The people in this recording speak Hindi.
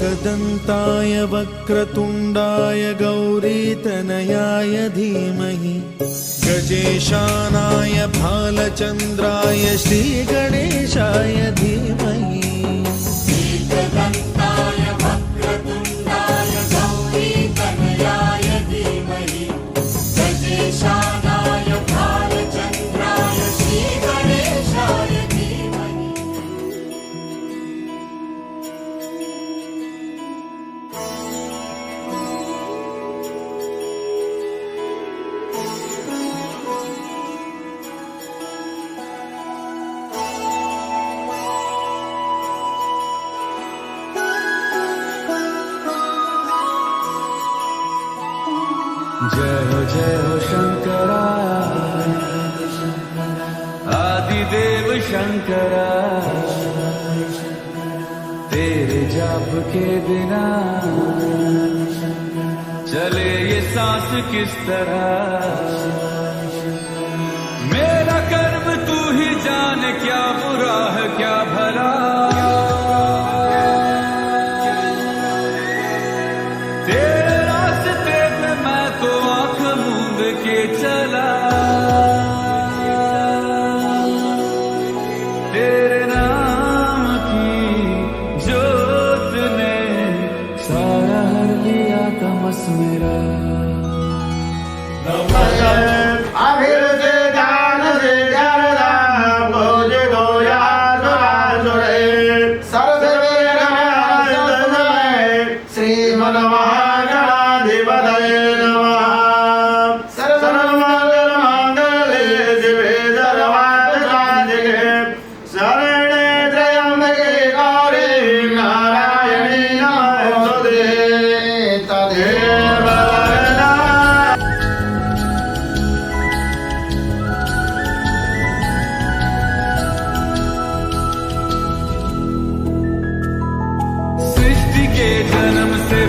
एकदन्ताय वक्रतुण्डाय गौरीतनयाय धीमहि गजेशानाय भालचन्द्राय श्रीगणेशाय धीमहि एकदन्ताय वक्रतुण्डाय गौरीतनयाय धीमहि गजेशानाय भालचन्द्राय श्रीगणेशाय धीमहि। जय हो शंकरा आदिदेव शंकरा, तेरे जाप के बिना चले ये सांस किस तरह। मेरा कर्म तू ही जाने, क्या बुरा है क्या भला। तेरे रास्ते पे मैं तो आंख मूंद के चला, तेरे नाम की जोत ने सारा हर लिया तमस मेरा। सृष्टि के जन्म से